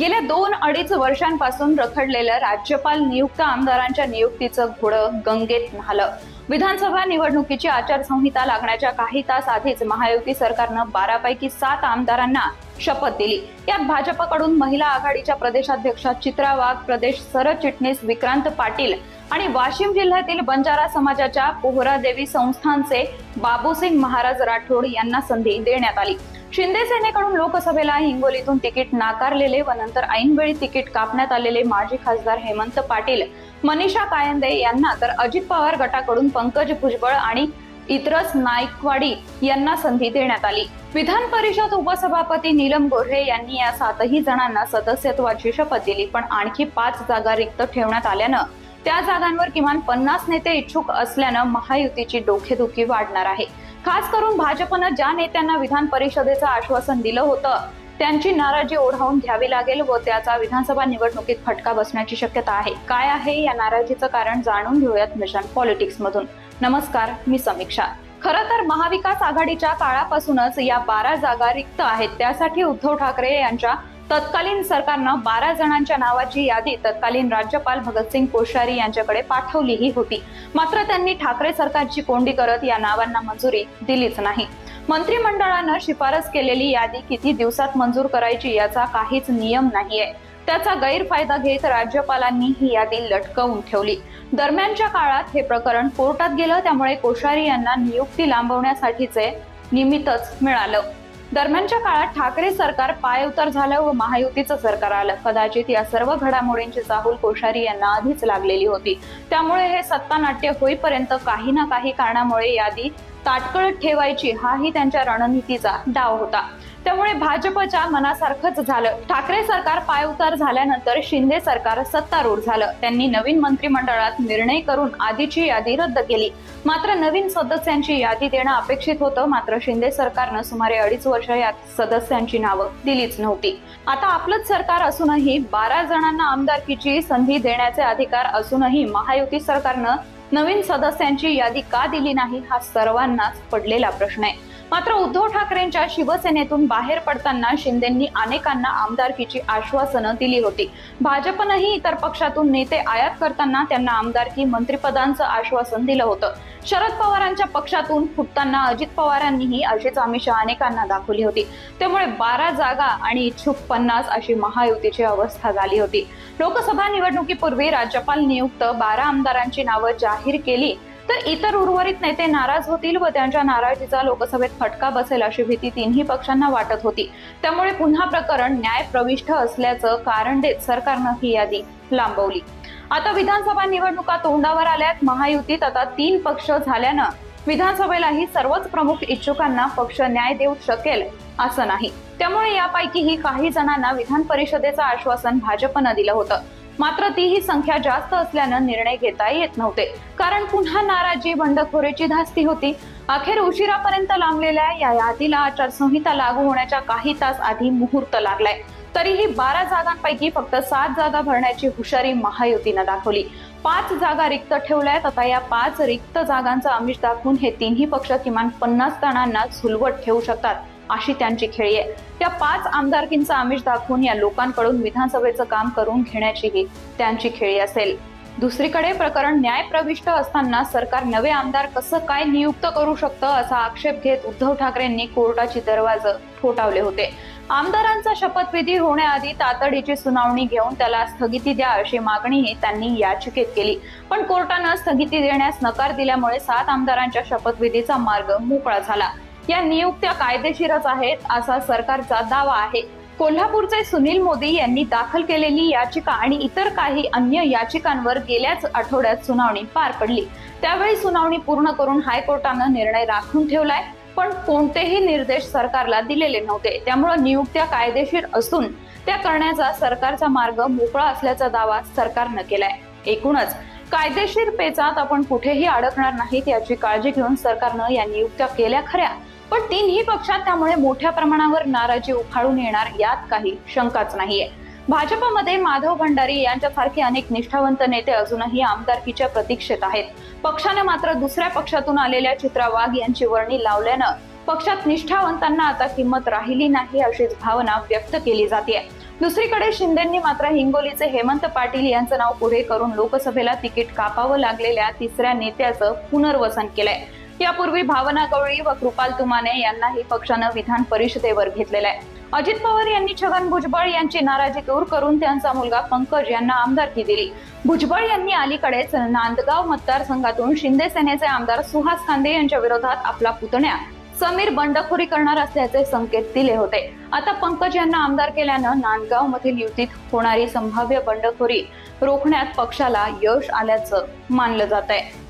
गेल्या 2-2.5 वर्षांपासून रखडलेलं राज्यपाल नियुक्त आमदारांच्या नियुक्तीचं घोडं गंगेत न्हालं। विधानसभा निवडणुकीची आचारसंहिता लागण्याच्या काही तास आधीच महायुती सरकारनं 12 पैकी 7 आमदारांना शपथ दिली। यात भाजपकडून महिला आघाडीच्या प्रदेशाध्यक्षा चित्रा वाघ, प्रदेश सरचिटणीस विक्रांत पाटील आणि वाशिम जिल्ह्यातील बंजारा समाजाच्या पोहरादेवी संस्थानचे बाबूसिंग महाराज राठोड यांना संधी देण्यात आली। शिंदे सेनेकडून लोकसभेला हिंगोलीतून तिकीट नाकारलेले व नंतर ऐनवेळी तिकीट कापण्यात आलेले माजी खासदार हेमंत पाटील, मनीषा कायंदे यांना तर अजित पवार गटाकडून पंकज भुजबळ आणि इतरस नाईकवाडी यांना संधी देण्यात आली। विधान परिषद उपसभापती नीलम गोऱ्हे यांनी या 7ही जणांना सदस्यत्वाची शपथ दिली, पण आणखी 5 जागा रिक्त ठेवण्यात आल्यानं त्या जागांवर किमान 50 नेते इच्छुक असल्यानं महायुतीची डोकेदुखी वाढणार आहे। खास करून भाजपनं ज्या नेत्यांना विधान परिषदेचं आश्वासन दिलं होतं त्यांची नाराजी ओढावून घ्यावी लागेल व त्याचा विधानसभा निवडणुकीत फटका बसण्याची शक्यता आहे। काय आहे या नाराजीचं कारण जाणून घेऊयात मिशन पॉलिटिक्स मधून। नमस्कार, मी समीक्षा। खरं तर महाविकास आघाडीच्या काळापासूनच या 12 जागा रिक्त आहेत। त्यासाठी उद्धव ठाकरे यांच्या तत्कालीन सरकारनं 12 जणांच्या नावाची यादी तत्कालीन राज्यपाल भगतसिंग कोश्यारी यांच्याकडे पाठवलीही होती। मात्र त्यांनी ठाकरे सरकारची कोंडी करत या नावांना मंजुरी दिलीच नाही। मंत्रिमंडळानं शिफारस केलेली यादी किती दिवसात मंजूर करायची याचा काहीच नियम नाहीये। त्याचा गैरफायदा घेत राज्यपालांनी ही यादी लटकवून ठेवली। दरम्यानच्या काळात हे प्रकरण कोर्टात गेलं, त्यामुळे कोश्यारी यांना नियुक्ती लांबवण्यासाठीचे निमित्तच मिळालं। दरम्यानच्या काळात ठाकरे सरकार पायउतार झालं व महायुतीचं सरकार आलं। कदाचित या सर्व घडामोडींची चाहूल कोश्यारी यांना आधीच लागलेली होती। त्यामुळे हे सत्तानाट्य होईपर्यंत काही ना काही कारणामुळे यादी ताटकळत ठेवायची हाही त्यांच्या रणनीतीचा डाव होता। त्यामुळे भाजपच्या मनासारखंच झालं। ठाकरे सरकार पायउतार झाल्यानंतर शिंदे सरकार सत्तारूढ झालं। त्यांनी नवीन मंत्रिमंडळात निर्णय करून आधीची यादी रद्द केली। मात्र नवीन सदस्यांची यादी देणं अपेक्षित होतं, मात्र शिंदे सरकारनं सुमारे 2.5 वर्ष या सदस्यांची नावं दिलीच नव्हती। आता आपलंच सरकार असूनही 12 जणांना आमदारकीची संधी देण्याचे अधिकार असूनही महायुती सरकारनं नवीन सदस्यांची यादी का दिली नाही हा सर्वांनाच पडलेला प्रश्न आहे। मात्र उद्धव ठाकरेंच्या शिवसेनेतून बाहेर पडताना शिंदेंनी अनेकांना आमदारकीची आश्वासनं दिली होती। भाजपनंही इतर पक्षातून नेते आयात करताना त्यांना आमदारकी, मंत्रिपदांचं आश्वासन दिलं होतं। शरद पवारांच्या पक्षातून फुटताना अजित पवारांनीही अशीच आमिषं अनेकांना दाखवली होती। त्यामुळे 12 जागा आणि इच्छुक 50 अशी महायुतीची अवस्था झाली होती। लोकसभा निवडणुकीपूर्वी राज्यपाल नियुक्त 12 आमदारांची नावं जाहीर केली तर इतर उर्वरित नेते नाराज होतील व त्यांच्या नाराजीचा लोकसभेत फटका बसेल अशी भीती तिन्ही पक्षांना वाटत होती। त्यामुळे पुन्हा प्रकरण न्यायप्रविष्ट असल्याचं कारण देत सरकारनं ही यादी लांबवली। आता विधानसभा निवडणुका तोंडावर आल्यात। महायुतीत आता 3 पक्ष झाल्यानं विधानसभेलाही सर्वच प्रमुख इच्छुकांना पक्ष न्याय देऊ शकेल असं नाही। त्यामुळे यापैकीही काही जणांना विधान परिषदेचं आश्वासन भाजपनं दिलं होतं, मात्र तीही संख्या जास्त असल्यानं निर्णय घेता येत नव्हते। कारण पुन्हा नाराजी, बंडखोरीची धास्ती होती। अखेर उशिरापर्यंत लांबलेल्या या यादीला आचारसंहिता लागू होण्याच्या काही तास आधी मुहूर्त लागलाय। तरीही 12 जागांपैकी फक्त 7 जागा भरण्याची हुशारी महायुतीनं दाखवली। 5 जागा रिक्त ठेवल्यात। आता या 5 रिक्त जागांचं आमिष दाखवून हे तिन्ही पक्ष किमान 50 जणांना झुलवत ठेवू शकतात अशी त्यांची खेळी आहे। त्या 5 आमदारकींचं आमिष दाखवून या लोकांकडून विधानसभेचं काम करून घेण्याचीही त्यांची खेळी असेल। दुसरीकडे प्रकरण न्यायप्रविष्ट असताना सरकार नवे आमदार कसं काय नियुक्त करू शकतं असा आक्षेप घेत उद्धव ठाकरेंनी कोर्टाचे दरवाजे ठोठावले होते। आमदारांचा शपथविधी होण्याआधी तातडीची सुनावणी घेऊन त्याला स्थगिती द्या अशी मागणीही त्यांनी याचिकेत केली, पण कोर्टानं स्थगिती देण्यास नकार दिल्यामुळे 7 आमदारांच्या शपथविधीचा मार्ग मोकळा झाला। या नियुक्त्या कायदेशीरच आहेत असा सरकारचा दावा आहे। कोल्हापूरचे सुनील मोदी यांनी दाखल केलेली याचिका आणि इतर काही अन्य याचिकांवर गेल्याच आठवड्यात सुनावणी पार पडली। त्यावेळी सुनावणी पूर्ण करून हायकोर्टानं निर्णय राखून ठेवलाय, पण कोणतेही निर्देश सरकारला दिलेले नव्हते। त्यामुळे नियुक्त्या कायदेशीर असून त्या करण्याचा सरकारचा मार्ग मोकळा असल्याचा दावा सरकारनं केलाय। एकूणच कायदेशीर पेचात आपण कुठेही अडकणार नाहीत याची काळजी घेऊन सरकारनं या नियुक्त्या केल्या खऱ्या, पण तिन्ही पक्षात त्यामुळे मोठ्या प्रमाणावर नाराजी उफाळून येणार यात काही शंकाच नाहीये। भाजपमध्ये माधव भंडारी यांच्यासारखे अनेक निष्ठावंत नेते अजूनही आमदारकीच्या प्रतीक्षेत आहेत। पक्षाने मात्र दुसऱ्या पक्षातून आलेल्या चित्रा वाघ यांची वर्णी लावल्यानं पक्षात निष्ठावंतांना आता किंमत राहिली नाही अशीच भावना व्यक्त केली जाते। दुसरीकडे शिंदेंनी मात्र हिंगोलीचे हेमंत पाटील यांचं नाव पुढे करून लोकसभेला तिकीट कापावं लागलेल्या तिसऱ्या नेत्याचं पुनर्वसन केलंय। यापूर्वी भावना गवळी व कृपाल तुमाने यांनाही पक्षानं विधान परिषदेवर घेतलेलं आहे। अजित पवार यांनी छगन भुजबळ यांची नाराजी दूर करून त्यांचा मुलगा पंकज यांना आमदारकी दिली। भुजबळ यांनी अलीकडेच नांदगाव मतदारसंघातून शिंदे सेनेचे आमदार सुहास खांदे यांच्या विरोधात आपला पुतण्या समीर बंडखोरी करणार असल्याचे संकेत दिले होते। आता पंकज यांना आमदार केल्यानं नांदगाव मधील युतीत होणारी संभाव्य बंडखोरी रोखण्यात पक्षाला यश आल्याचं मानलं जात आहे।